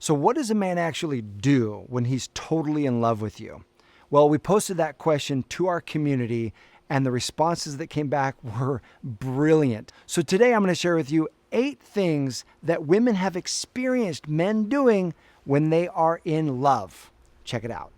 So what does a man actually do when he's totally in love with you? Well, we posted that question to our community, and the responses that came back were brilliant. So today I'm going to share with you 8 things that women have experienced men doing when they are in love. Check it out.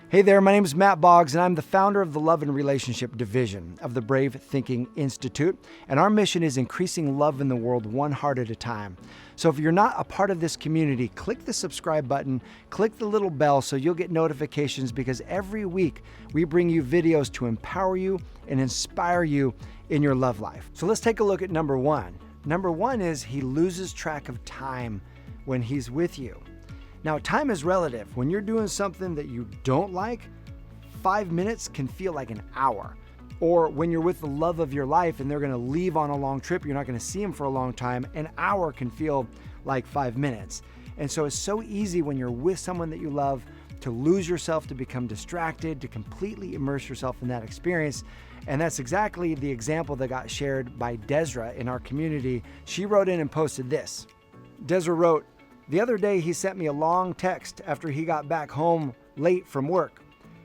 Hey there, my name is Matt Boggs, and I'm the founder of the Love and Relationship Division of the Brave Thinking Institute, and our mission is increasing love in the world one heart at a time. So if you're not a part of this community, click the subscribe button, click the little bell so you'll get notifications, because every week we bring you videos to empower you and inspire you in your love life. So let's take a look at number 1. Number 1 is he loses track of time when he's with you. Now, time is relative. When you're doing something that you don't like, 5 minutes can feel like an hour. Or when you're with the love of your life and they're going to leave on a long trip, you're not going to see them for a long time, an hour can feel like 5 minutes. And so it's so easy when you're with someone that you love to lose yourself, to become distracted, to completely immerse yourself in that experience. And that's exactly the example that got shared by Desra in our community. She wrote in and posted this. Desra wrote, "The other day he sent me a long text after he got back home late from work.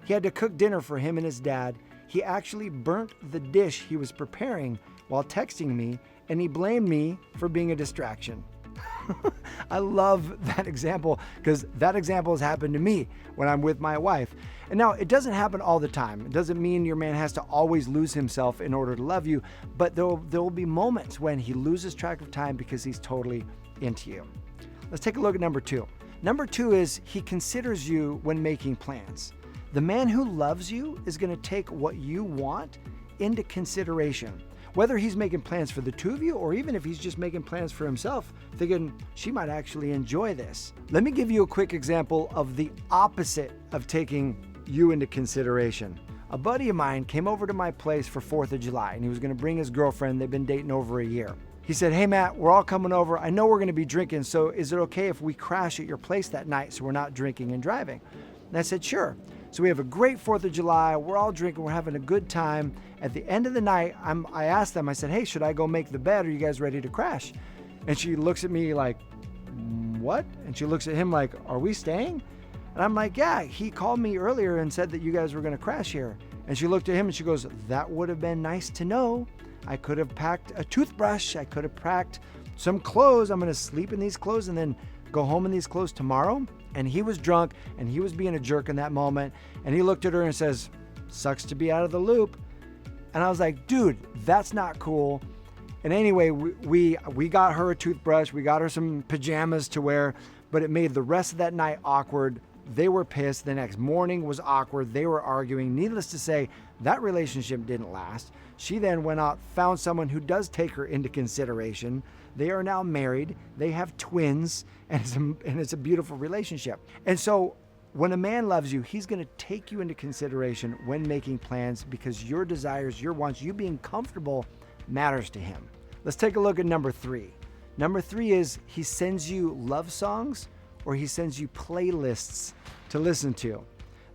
He had to cook dinner for him and his dad. He actually burnt the dish he was preparing while texting me, and he blamed me for being a distraction." I love that example, because that example has happened to me when I'm with my wife. And now, it doesn't happen all the time. It doesn't mean your man has to always lose himself in order to love you, but there will be moments when he loses track of time because he's totally into you. Let's take a look at number 2. Number 2 is he considers you when making plans. The man who loves you is going to take what you want into consideration. Whether he's making plans for the two of you, or even if he's just making plans for himself, thinking she might actually enjoy this. Let me give you a quick example of the opposite of taking you into consideration. A buddy of mine came over to my place for 4th of July, and he was going to bring his girlfriend. They've been dating over a year. He said, "Hey Matt, we're all coming over. I know we're going to be drinking, so is it okay if we crash at your place that night so we're not drinking and driving?" And I said, "Sure." So we have a great 4th of July. We're all drinking. We're having a good time. At the end of the night, I asked them, I said, "Hey, should I go make the bed? Are you guys ready to crash?" And she looks at me like, "What?" And she looks at him like, "Are we staying?" And I'm like, "Yeah, he called me earlier and said that you guys were going to crash here." And she looked at him and she goes, "That would have been nice to know. I could have packed a toothbrush. I could have packed some clothes. I'm going to sleep in these clothes and then go home in these clothes tomorrow." And he was drunk and he was being a jerk in that moment. And he looked at her and says, "Sucks to be out of the loop." And I was like, "Dude, that's not cool." And anyway, we got her a toothbrush. We got her some pajamas to wear, but it made the rest of that night awkward. They were pissed. The next morning was awkward. They were arguing. Needless to say, that relationship didn't last. She then went out, found someone who does take her into consideration. They are now married. They have twins, and it's a beautiful relationship. And so when a man loves you, he's going to take you into consideration when making plans, because your desires, your wants, you being comfortable matters to him. Let's take a look at number 3. Number 3 is he sends you love songs, or he sends you playlists to listen to.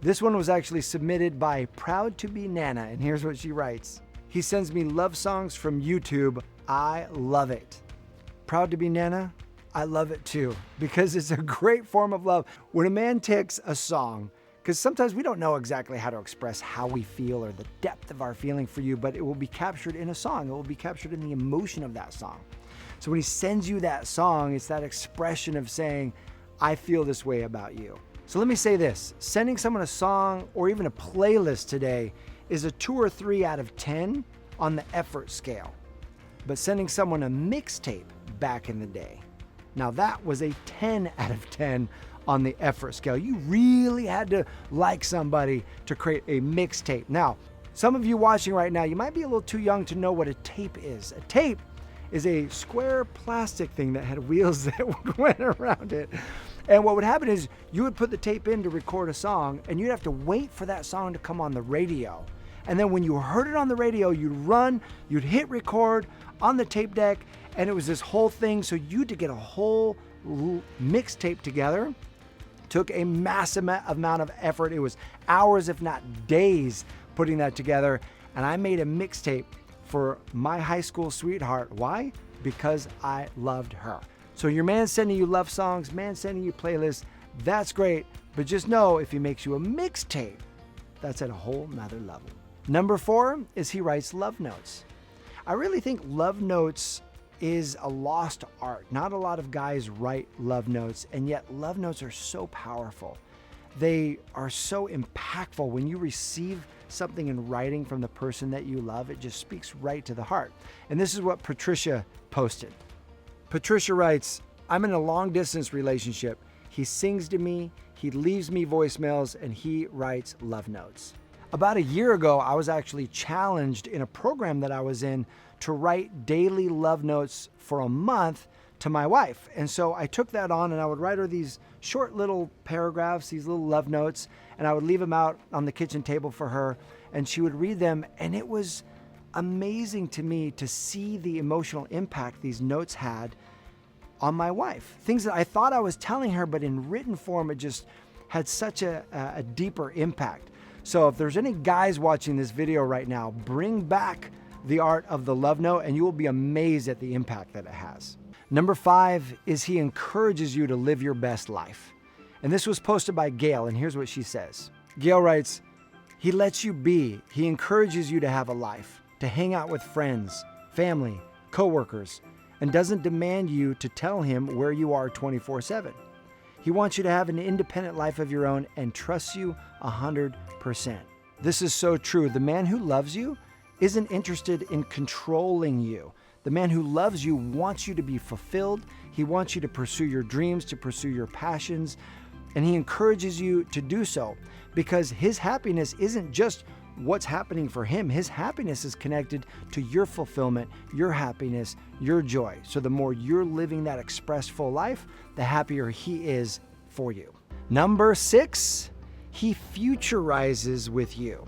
This one was actually submitted by Proud to be Nana, and here's what she writes. "He sends me love songs from YouTube. I love it." Proud to be Nana, I love it too, because it's a great form of love. When a man takes a song, because sometimes we don't know exactly how to express how we feel or the depth of our feeling for you, but it will be captured in a song. It will be captured in the emotion of that song. So when he sends you that song, it's that expression of saying, "I feel this way about you." So let me say this, sending someone a song or even a playlist today is a 2 or 3 out of 10 on the effort scale. But sending someone a mixtape back in the day, now that was a 10 out of 10 on the effort scale. You really had to like somebody to create a mixtape. Now, some of you watching right now, you might be a little too young to know what a tape is. A tape is a square plastic thing that had wheels that went around it. And what would happen is you would put the tape in to record a song, and you'd have to wait for that song to come on the radio. And then when you heard it on the radio, you'd hit record on the tape deck, and it was this whole thing. So you had to get a whole mixtape together. Took a massive amount of effort. It was hours, if not days, putting that together. And I made a mixtape for my high school sweetheart. Why? Because I loved her. So your man sending you love songs, man sending you playlists, that's great. But just know if he makes you a mixtape, that's at a whole nother level. Number 4 is he writes love notes. I really think love notes is a lost art. Not a lot of guys write love notes, and yet love notes are so powerful. They are so impactful. When you receive something in writing from the person that you love, it just speaks right to the heart. And this is what Patricia posted. Patricia writes, I'm in a long distance relationship. He sings to me, he leaves me voicemails, and he writes love notes. About a year ago, I was actually challenged in a program that I was in to write daily love notes for a month to my wife. And so I took that on and I would write her these short little paragraphs, these little love notes, and I would leave them out on the kitchen table for her and she would read them. And it was amazing to me to see the emotional impact these notes had on my wife. Things that I thought I was telling her, but in written form, it just had such a deeper impact. So if there's any guys watching this video right now, bring back the art of the love note and you will be amazed at the impact that it has. Number 5 is he encourages you to live your best life. And this was posted by Gail, and here's what she says. Gail writes, he lets you be. He encourages you to have a life, to hang out with friends, family, coworkers, and doesn't demand you to tell him where you are 24/7. He wants you to have an independent life of your own and trusts you 100%. This is so true. The man who loves you isn't interested in controlling you. The man who loves you wants you to be fulfilled. He wants you to pursue your dreams, to pursue your passions, and he encourages you to do so because his happiness isn't just what's happening for him. His happiness is connected to your fulfillment, your happiness, your joy. So the more you're living that expressed full life, the happier he is for you. Number 6, he futurizes with you.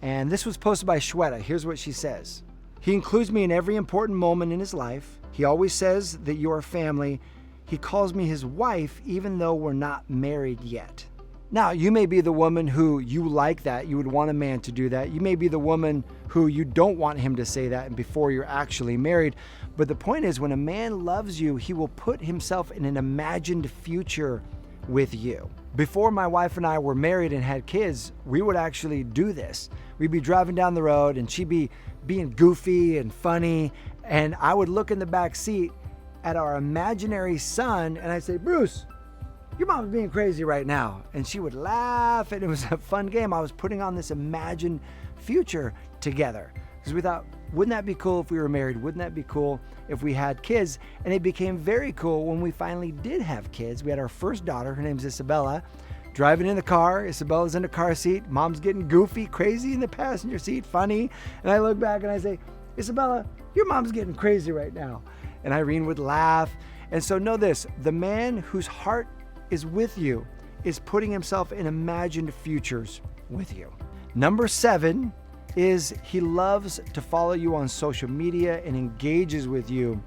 And this was posted by Shweta. Here's what she says. He includes me in every important moment in his life. He always says that you are family. He calls me his wife, even though we're not married yet. Now, you may be the woman who you like that. You would want a man to do that. You may be the woman who you don't want him to say that before you're actually married. But the point is, when a man loves you, he will put himself in an imagined future with you. Before my wife and I were married and had kids, we would actually do this. We'd be driving down the road and she'd be being goofy and funny. And I would look in the back seat at our imaginary son and I'd say, Bruce, your mom's being crazy right now. And she would laugh and it was a fun game. I was putting on this imagined future together because we thought, wouldn't that be cool if we were married? Wouldn't that be cool if we had kids? And it became very cool when we finally did have kids. We had our first daughter, her name's Isabella, driving in the car. Isabella's in the car seat. Mom's getting goofy, crazy in the passenger seat, funny. And I look back and I say, Isabella, your mom's getting crazy right now. And Irene would laugh. And so know this, the man whose heart is with you is putting himself in imagined futures with you. Number 7 is he loves to follow you on social media and engages with you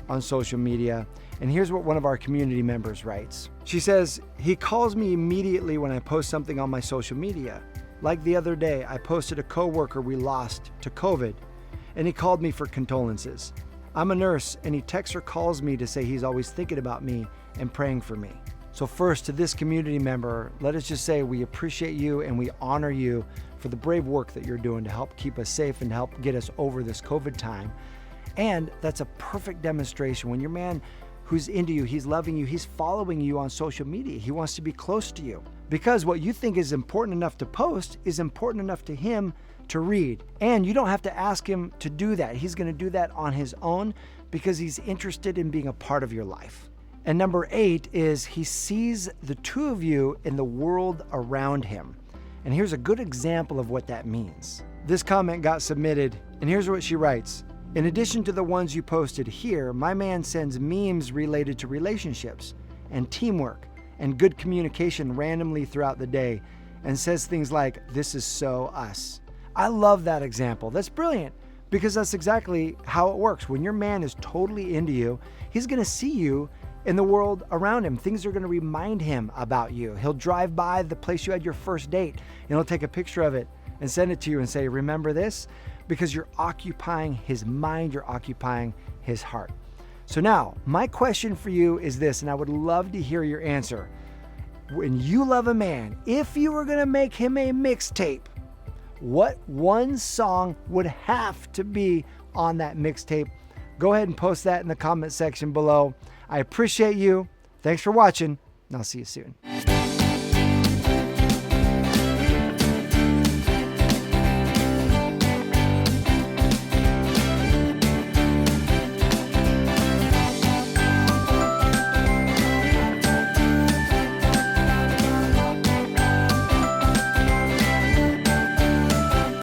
on social media. And here's what one of our community members writes. She says, he calls me immediately when I post something on my social media. Like the other day, I posted a coworker we lost to COVID, and he called me for condolences. I'm a nurse, and he texts or calls me to say he's always thinking about me and praying for me. So first, to this community member, let us just say we appreciate you and we honor you for the brave work that you're doing to help keep us safe and help get us over this COVID time. And that's a perfect demonstration. When your man who's into you, he's loving you, he's following you on social media. He wants to be close to you because what you think is important enough to post is important enough to him to read. And you don't have to ask him to do that. He's going to do that on his own because he's interested in being a part of your life. And number 8 is he sees the two of you in the world around him. And here's a good example of what that means. This comment got submitted, and here's what she writes. In addition to the ones you posted here, my man sends memes related to relationships and teamwork and good communication randomly throughout the day and says things like, this is so us. I love that example. That's brilliant because that's exactly how it works. When your man is totally into you, he's going to see you in the world around him. Things are going to remind him about you. He'll drive by the place you had your first date, and he'll take a picture of it and send it to you and say, remember this? Because you're occupying his mind, you're occupying his heart. So now, my question for you is this, and I would love to hear your answer. When you love a man, if you were going to make him a mixtape, what one song would have to be on that mixtape? Go ahead and post that in the comment section below. I appreciate you. Thanks for watching, and I'll see you soon.